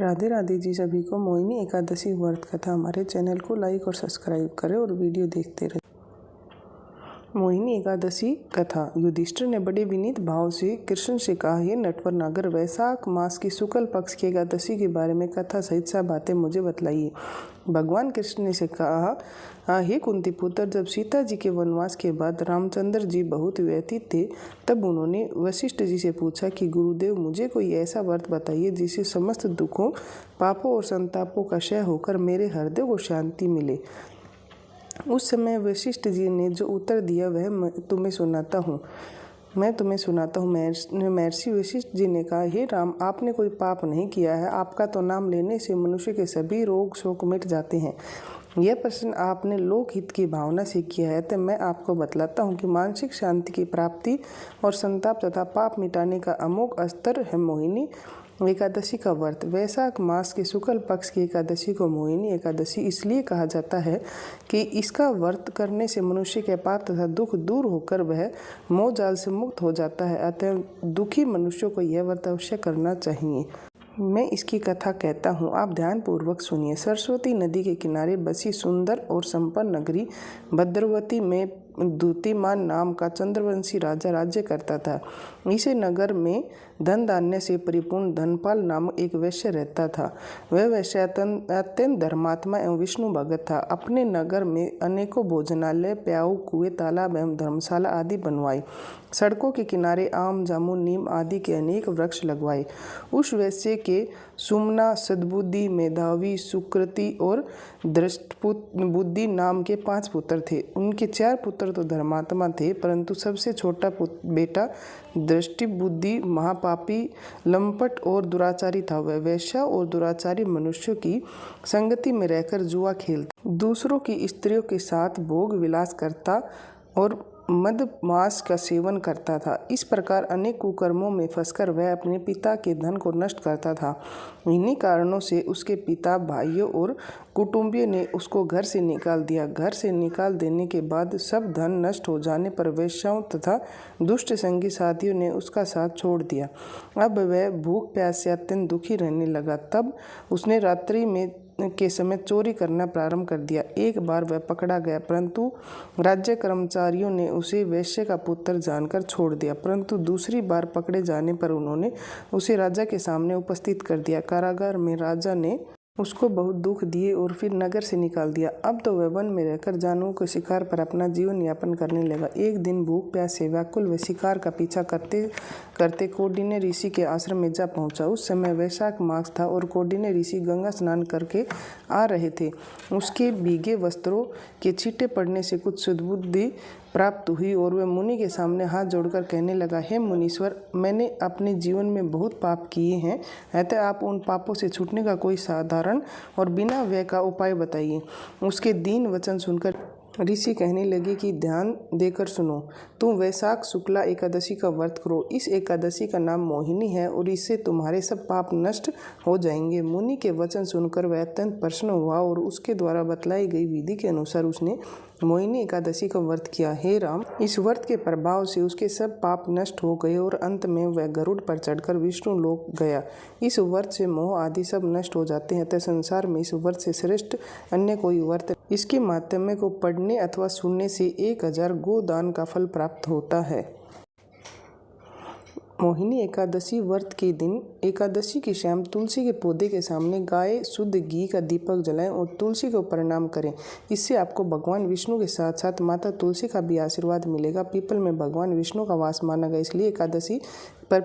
राधे राधे जी सभी को। मोहिनी एकादशी व्रत कथा हमारे चैनल को लाइक और सब्सक्राइब करें और वीडियो देखते रहें। मोहिनी एकादशी कथा। युधिष्ठिर ने बड़े विनीत भाव से कृष्ण से कहा, हे नटवर नागर, वैशाख मास की शुक्ल पक्ष की एकादशी के बारे में कथा सहित सब बातें मुझे बतलाइए। भगवान कृष्ण ने से कहा, हे कुंती पुत्र, जब सीता जी के वनवास के बाद रामचंद्र जी बहुत व्यथित थे, तब उन्होंने वशिष्ठ जी से पूछा कि गुरुदेव, मुझे कोई ऐसा व्रत बताइए जिससे समस्त दुखों, पापों और संतापों का क्षय होकर मेरे हृदय को शांति मिले। उस समय वशिष्ठ जी ने जो उत्तर दिया वह मैं तुम्हें सुनाता हूँ। महर्षि वशिष्ठ जी ने कहा, हे राम, आपने कोई पाप नहीं किया है। आपका तो नाम लेने से मनुष्य के सभी रोग शोक मिट जाते हैं। यह प्रश्न आपने लोकहित की भावना से किया है, तो मैं आपको बतलाता हूँ कि मानसिक शांति की प्राप्ति और संताप तथा पाप मिटाने का अमोघ अस्त्र है मोहिनी एकादशी का व्रत। वैशाख मास के शुक्ल पक्ष की एकादशी को मोहिनी एकादशी इसलिए कहा जाता है कि इसका व्रत करने से मनुष्य के पाप तथा दुख दूर होकर वह मोह जाल से मुक्त हो जाता है। अतः दुखी मनुष्यों को यह व्रत अवश्य करना चाहिए। मैं इसकी कथा कहता हूँ, आप ध्यानपूर्वक सुनिए। सरस्वती नदी के किनारे बसी सुंदर और संपन्न नगरी भद्रवती में द्युतिमान नाम का चंद्रवंशी राजा राज्य करता था। इसे नगर में धन धान्य से परिपूर्ण धनपाल नामक एक वैश्य रहता था। वह वैश्य अत्यंत धर्मात्मा एवं विष्णु भगत था। अपने नगर में अनेकों भोजनालय, प्याऊ, कुएं, तालाब एवं धर्मशाला आदि बनवाए। सड़कों के किनारे आम, जामुन, नीम आदि के अनेक वृक्ष लगवाए। उस वैश्य के सुमना, सद्बुद्धि, मेधावी, सुकृति और दृष्टबुद्धि नाम के 5 पुत्र थे। उनके 4 पुत्र तो धर्मात्मा थे, परंतु सबसे छोटा बेटा दृष्टिबुद्धि महापापी, लंपट और दुराचारी था। वह वैश्या और दुराचारी मनुष्यों की संगति में रहकर जुआ खेलता, दूसरों की स्त्रियों के साथ भोग विलास करता और मद मांस का सेवन करता था। इस प्रकार अनेक कुकर्मों में फंसकर वह अपने पिता के धन को नष्ट करता था। इन्हीं कारणों से उसके पिता, भाइयों और कुटुंबियों ने उसको घर से निकाल दिया। घर से निकाल देने के बाद सब धन नष्ट हो जाने पर वेश्याओं तथा दुष्ट संगी साथियों ने उसका साथ छोड़ दिया। अब वह भूख प्यास से अत्यंत दुखी रहने लगा। तब उसने रात्रि में के समय चोरी करना प्रारंभ कर दिया। एक बार वह पकड़ा गया, परंतु राज्य कर्मचारियों ने उसे वैश्य का पुत्र जानकर छोड़ दिया। परंतु दूसरी बार पकड़े जाने पर उन्होंने उसे राजा के सामने उपस्थित कर दिया। कारागार में राजा ने उसको बहुत दुख दिए और फिर नगर से निकाल दिया। अब तो वह वन में रहकर जानवरों के शिकार पर अपना जीवन यापन करने लगा। एक दिन भूख प्यास से व्याकुल वह शिकार का पीछा करते करते कौंडिन्य ऋषि के आश्रम में जा पहुंचा। उस समय वैशाख मास था और कौंडिन्य ऋषि गंगा स्नान करके आ रहे थे। उसके भीगे वस्त्रों के छींटे पड़ने से कुछ सद्बुद्धि प्राप्त हुई और वह मुनि के सामने हाथ जोड़कर कहने लगा, हे मुनीश्वर, मैंने अपने जीवन में बहुत पाप किए हैं, अतः आप उन पापों से छूटने का कोई साधारण और बिना व्यय का उपाय बताइए। उसके दीन वचन सुनकर ऋषि कहने लगे कि ध्यान देकर सुनो। तुम वैशाख शुक्ला एकादशी का व्रत करो। इस एकादशी का नाम मोहिनी है और इससे तुम्हारे सब पाप नष्ट हो जाएंगे। मुनि के वचन सुनकर वह अत्यंत प्रसन्न हुआ और उसके द्वारा बतलाई गई विधि के अनुसार उसने मोहिनी एकादशी का व्रत किया। हे राम, इस व्रत के प्रभाव से उसके सब पाप नष्ट हो गए और अंत में वह गरुड़ पर चढ़कर विष्णु लोक गया। इस व्रत से मोह आदि सब नष्ट हो जाते हैं, अतः संसार में इस व्रत से श्रेष्ठ अन्य कोई व्रत। इसके माध्यम को पढ़ने अथवा सुनने से 1000 गोदान का फल प्राप्त होता है। मोहिनी एकादशी व्रत के दिन एकादशी की शाम तुलसी के पौधे के सामने गाय शुद्ध घी का दीपक जलाएं और तुलसी को प्रणाम करें। इससे आपको भगवान विष्णु के साथ साथ माता तुलसी का भी आशीर्वाद मिलेगा। पीपल में भगवान विष्णु का वास माना गया, इसलिए एकादशी पर